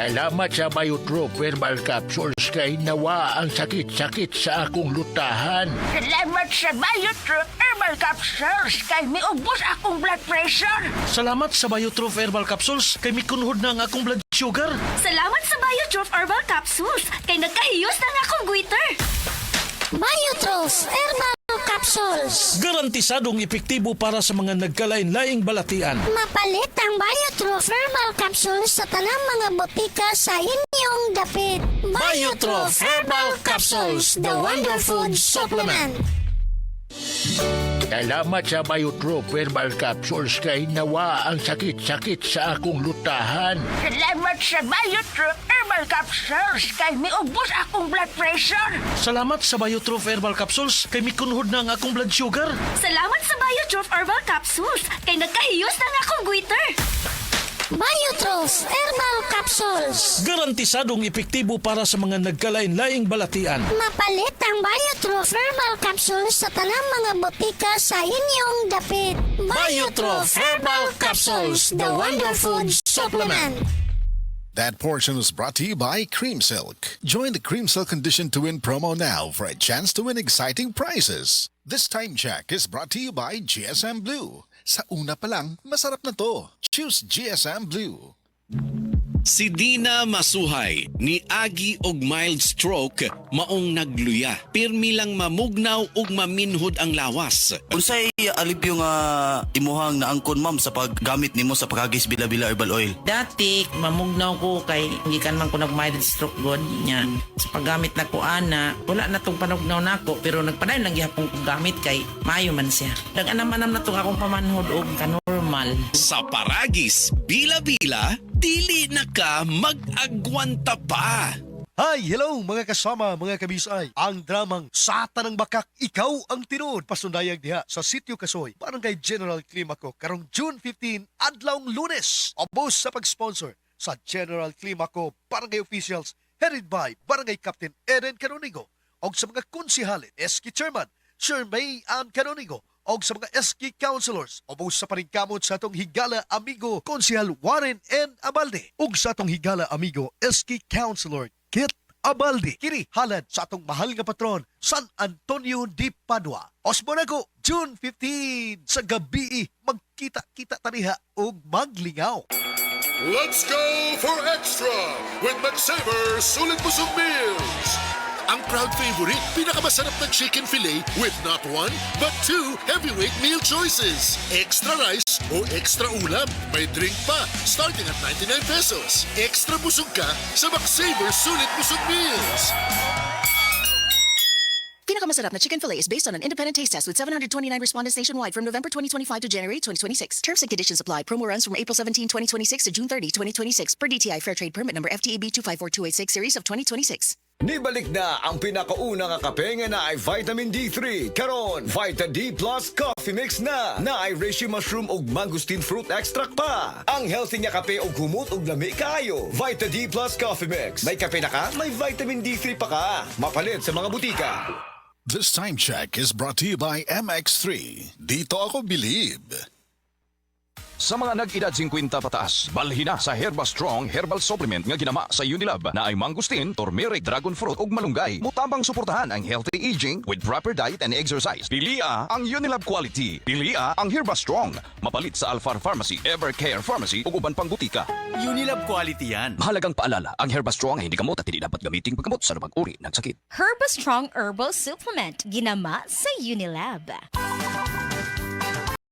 Salamat sa Biotrop Herbal Capsules kay nawa ang sakit-sakit sa akong lutahan. Salamat sa Biotrop Herbal Capsules kay miubos akong blood pressure. Salamat sa Biotrop Herbal Capsules kay mikunhod na ang akong blood sugar. Salamat sa Biotrop Herbal Capsules kay nagkahiyos na akong goiter. Biotrop Herbal Capsules. Garantisadong epektibo para sa mga nagkalain-laing balatian. Mapalit ang Biotrop Herbal Capsules sa tanang mga botika sa inyong dapit. Biotrop Herbal Capsules, the Wonder Food Supplement. Salamat sa Biotrop Herbal Capsules kay nawa ang sakit-sakit sa akong lutahan. Salamat sa Biotrop Herbal Capsules kay miubos akong blood pressure. Salamat sa Biotrop Herbal Capsules kay mikunhod na ang akong blood sugar. Salamat sa Biotrop Herbal Capsules kay nagkahiyos na akong goiter. Biotrop Herbal Capsules. Garantisadong epektibo para sa mga nagkalain-laing balatian. Mapalit ang Biotrop Herbal Capsules sa tanang mga botika sa inyong dapit. Biotrop Herbal Capsules, the Wonder Food Supplement. That portion was brought to you by Cream Silk. Join the Cream Silk Condition to Win promo now for a chance to win exciting prizes. This time check is brought to you by GSM Blue. Sa una pa lang, masarap na to. Choose GSM Blue. Si Dina Masuhay ni agi og mild stroke maong nagluya. Pirmi lang mamugnaw ug maminhod ang lawas. Unsay alipyo nga imuhang naangkon ma'am sa paggamit nimo sa pagagis bila-bila herbal oil? Dati, mamugnaw ko kay hindi kan man ko nag-mild stroke god niya. Sa paggamit na ko ana, wala na tong panugnaw na ako pero nagpadayon lang gihapon kong gamit kay mayo man siya. Nag-anam-anam na tong akong pamanhod og kanormal. Sa paragis bila-bila, dili na ka mag-agwanta pa. Hi, hello mga kasama, mga kabisay. Ang dramang Sata ng Bakak, ikaw ang tinuod pasundayag diha sa Sitio Kasoy, Barangay General Climaco, karong June 15, adlawng Lunes. Obos sa pag-sponsor sa General Climaco Barangay Officials, headed by Barangay Captain Eden Canonigo, og sa mga konsihalin, SK Chairman Sir May Ann Canonigo, og sa mga SK Councilors, obos sa paningkamot sa atong higala amigo Konsihal Warren N. Abalde, ug sa atong higala amigo SK Councilor Kit Abalde. Kini halad sa atong mahal nga patron, San Antonio de Padua. Osmonago, June 15 sa gabi, magkita-kita taniha og maglingaw. Let's go for extra with McSaver Sulit Busog Meals. Ang proud favorite, pinakamasarap na chicken fillet with not one, but two heavyweight meal choices. Extra rice o extra ulam. May drink pa, starting at 99 pesos. Extra busog ka sa McSaver Sulit Busog Meals. Pinakamasarap na chicken fillet is based on an independent taste test with 729 respondents nationwide from November 2025 to January 2026. Terms and conditions apply. Promo runs from April 17, 2026 to June 30, 2026 per DTI Fair Trade Permit number FTAB 254286 series of 2026. Nibalik na ang pinakauna nga kape nga na ay vitamin D3. Karon, Vita D Plus Coffee Mix na ay reishi mushroom ug mangosteen fruit extract pa. Ang healthy nga kape og humot ug lami kaayo. Vita D Plus Coffee Mix. May kape na ka, may vitamin D3 pa ka. Mapalit sa mga butika. This time check is brought to you by MX3. Dito ako believe. Sa mga nag-edad 50 pataas, balhin na sa Herba Strong Herbal Supplement nga ginama sa Unilab na ay mangosteen, turmeric, dragon fruit ug malunggay. Mutabang suportahan ang healthy aging with proper diet and exercise. Pilia ang Unilab quality. Pilia ang Herba Strong. Mapalit sa Alfar Pharmacy, Evercare Pharmacy ug uban pang butika. Unilab quality yan. Mahalagang paalala, ang Herba Strong ay hindi gamot at hindi dapat gamitin paggamot sa lumang uri ng sakit. Herba Strong Herbal Supplement, ginama sa Unilab.